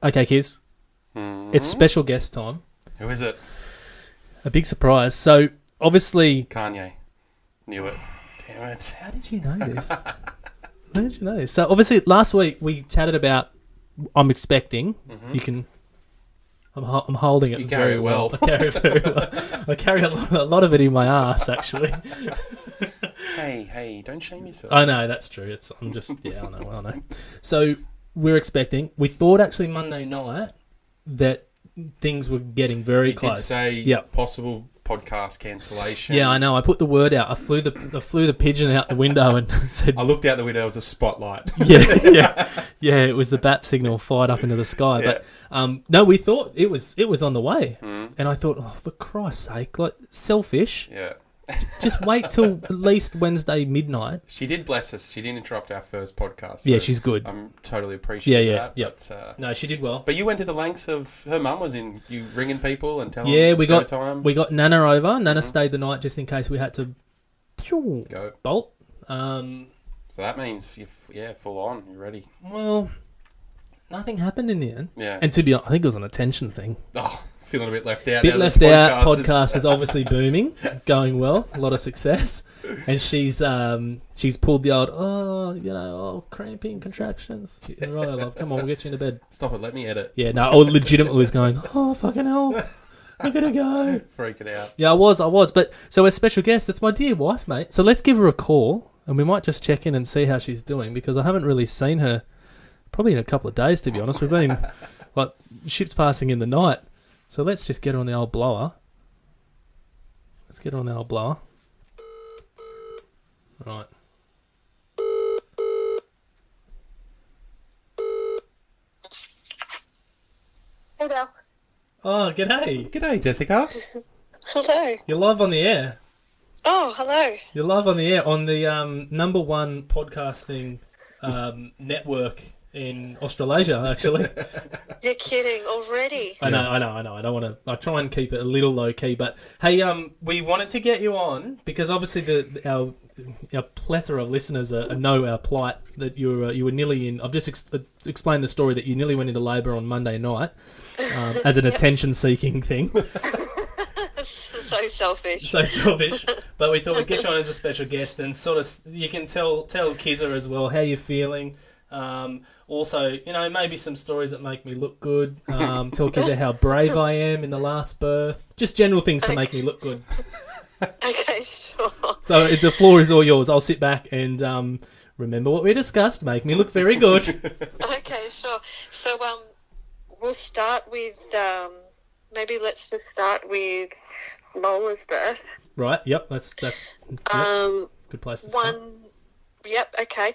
Okay, Kiz. Mm-hmm. It's special guest time. Who is it? A big surprise. So, obviously... Kanye. Knew it. Damn it. How did you know this? How did you know this? So, obviously, last week we chatted about I'm expecting. Mm-hmm. You can... I'm holding it You carry very it well. I carry it very well. I carry a lot of it in my ass, actually. Hey, don't shame yourself. I know, that's true. I know. So, we're expecting... We thought, actually, Monday night that things were getting very close. Did say possible podcast cancellation. Yeah, I know. I put the word out. I flew the pigeon out the window and said... I looked out the window. There was a spotlight. Yeah. It was the bat signal fired up into the sky. Yeah. But no, we thought it was on the way, Mm. and I thought, for Christ's sake, like selfish. Yeah. Just wait till at least Wednesday midnight. She did bless us. She didn't interrupt our first podcast. So Yeah, she's good. I'm totally appreciative of that. Yeah. But, No, she did well. but you went to the lengths of... Her mum was in... You ringing people and telling Yeah, them it's go time. we got Nana over. Nana stayed the night just in case we had to Go. bolt. So that means, you're full on. You're ready. Well, nothing happened in the end. Yeah. And to be honest, I think it was an attention thing. Oh, feeling a bit left out. Bit now left that out. the Podcast is obviously booming, going well, a lot of success, and she's pulled the old cramping contractions. Yeah, right, love. Come on, we'll get you into bed. Stop it. Let me edit. Yeah, no, I legitimately was going. Oh fucking hell, we're gonna go. Freaking out. Yeah, I was. But so our special guest, it's my dear wife, mate. So let's give her a call, and we might just check in and see how she's doing because I haven't really seen her probably in a couple of days. To be honest, we've been like ships passing in the night. So let's just get her on the old blower. Right. Hey, Dal. Oh, g'day. G'day, Jessica. Hello. You're live on the air. Oh, hello. You're live on the air on the number one podcasting network in Australasia, actually. You're kidding already. I know. I don't want to. I try and keep it a little low key, but hey, we wanted to get you on because obviously our plethora of listeners know our plight. That you were nearly in. I've just explained the story that you nearly went into labour on Monday night as an attention-seeking thing. So selfish. But we thought we'd get you on as a special guest and sort of you can tell Kizza as well how you're feeling. Also, maybe some stories that make me look good. Tell Kizza how brave I am in the last birth. Just general things to make me look good. Okay, sure. So the floor is all yours. I'll sit back and remember what we discussed. Make me look very good. Okay, sure. So we'll start with maybe let's just start with Lola's birth. Right. Yep. That's good place to start. Yep. Okay.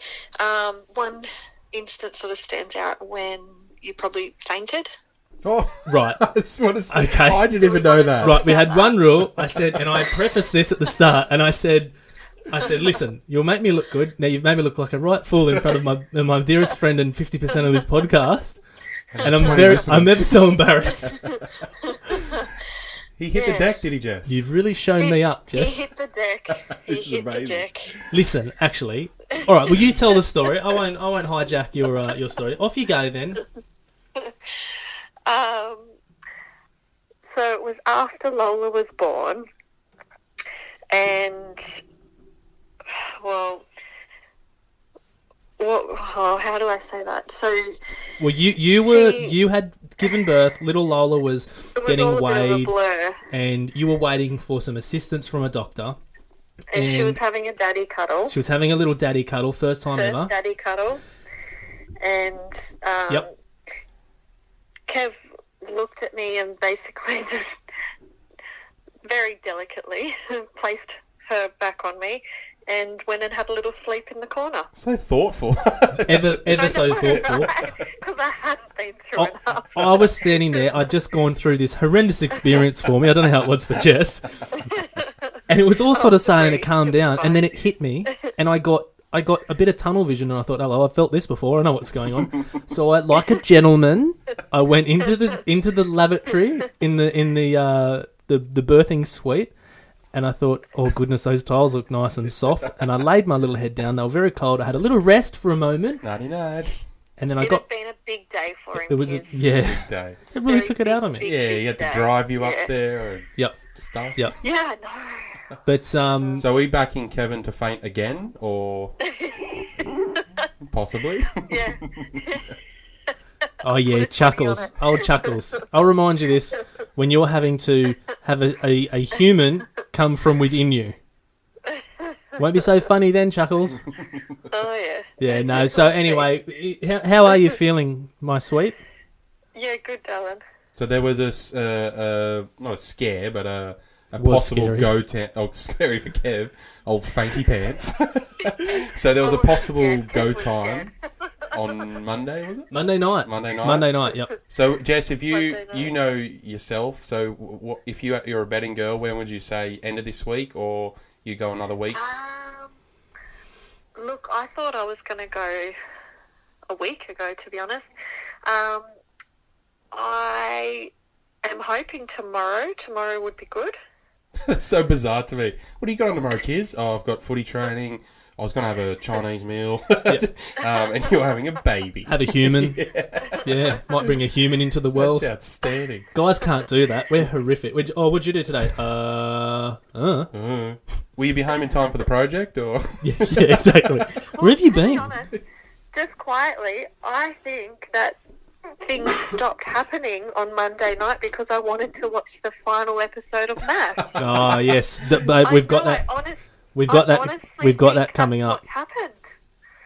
One instance sort of stands out when you probably fainted. Oh, right. Okay. I didn't even know that. Right. We had one rule. I said, and I prefaced this at the start, and I said, listen, you'll make me look good. Now you've made me look like a right fool in front of my dearest friend and 50% of this podcast, and I'm ever so embarrassed. He hit the deck, did he, Jess? You've really shown me up, Jess. He hit the deck. This is amazing. Listen, actually, all right. Well, you tell the story. I won't hijack your story. Off you go then. So it was after Lola was born, and how do I say that? So, well, you had given birth. Little Lola was getting weighed, and you were waiting for some assistance from a doctor. And she was having a daddy cuddle. She was having a little daddy cuddle, first time ever. Daddy cuddle, and yep. Kev looked at me and basically just very delicately placed her back on me and went and had a little sleep in the corner. So thoughtful. ever so thoughtful. Because I hadn't been through enough. I was standing there. I'd just gone through this horrendous experience for me. I don't know how it was for Jess. And it was all sort of saying to calm down. And then it hit me. And I got a bit of tunnel vision. And I thought, hello, I've felt this before. I know what's going on. So like a gentleman, I went into the lavatory in the birthing suite. And I thought, oh, goodness, those tiles look nice and soft. And I laid my little head down. They were very cold. I had a little rest for a moment. 99. And then It had been a big day. day for him. It was Kiz. yeah. Day. It really took it out of me. big, Yeah, big he had to day. drive you up Yeah. there and Yep. stuff. Yep. Yeah, no. But So are we backing Kevin to faint again, or possibly? Yeah. oh yeah, Chuckles, honest. old Chuckles. I'll remind you this when you're having to have a human come from within you. Won't be so funny then, Chuckles. Oh, yeah. Yeah, no. So anyway, how are you feeling, my sweet? Yeah, good, darling. So there was not a scare, but a Was possible scary. go time. Oh, scary for Kev, old Fainty pants. So there was a possible Yeah, go Kev was time on Monday, was it? Monday night. Monday night. Monday night. Yep. So Jess, if Monday night. you know yourself, so what if you're a betting girl, when would you say end of this week, or you go another week? Look, I thought I was going to go a week ago, to be honest. I am hoping tomorrow. Tomorrow would be good. That's so bizarre to me. What are you going tomorrow, Kiz? Oh, I've got footy training. I was going to have a Chinese meal. And you're having a baby. Have a human. Yeah. Might bring a human into the world. That's outstanding. Guys can't do that. We're horrific. What'd you do today? Will you be home in time for the project, or? Yeah, exactly. Where have you To be been? honest, just quietly, I think that things stopped happening on Monday night because I wanted to watch the final episode of Maths. Oh yes, but we've got that. We've got that. We've got that coming up. What's happened?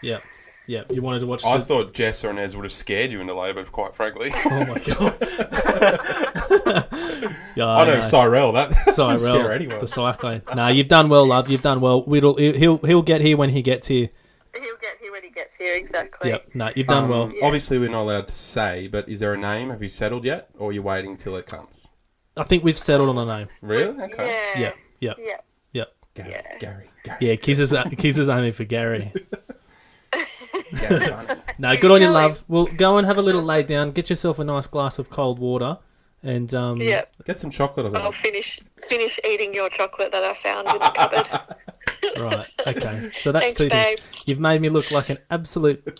Yeah, yeah. You wanted to watch. I thought Jess or Inez would have scared you into labour, quite frankly. Oh my god. Yeah, I know Cyrell, that would Cyrell, scare anyone. the cyclone. No, you've done well, love. You've done well. He'll get here when he gets here. He'll get here when he gets here, exactly. Yep. No, you've done well. Obviously, we're not allowed to say, but is there a name? Have you settled yet, or are you waiting till it comes? I think we've settled on a name. Really? Okay. Yeah. Yeah. Yeah. Gary. Yeah, Kizza's aiming for Gary. Gary Bunny. No, good on you, love. Well, go and have a little lay down. Get yourself a nice glass of cold water, and Yeah. Get some chocolate or I'll something. finish eating your chocolate that I found in the cupboard. Right. Okay. So that's Thanks, two babe. things. You've made me look like an absolute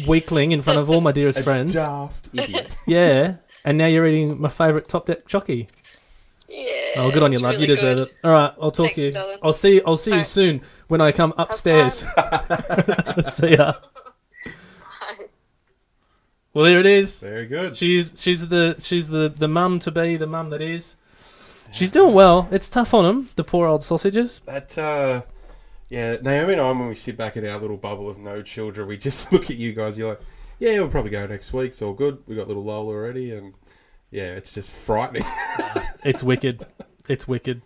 weakling in front of all my dearest friends. Daft idiot. Yeah. And now you're eating my favourite top deck chocky. Yeah. Oh, good on you, it's love. really You deserve good. it. All right. I'll talk to you. Thanks, darling. I'll see you Alright. soon when I come upstairs. See ya. Bye. Well, here it is. Very good. She's the mum to be, the mum that is. She's doing well. It's tough on them, the poor old sausages. That, yeah, Naomi and I, when we sit back in our little bubble of no children, we just look at you guys. You're like, yeah, we'll probably go next week. It's all good. We got little Lola already, and yeah, it's just frightening. It's wicked. It's wicked.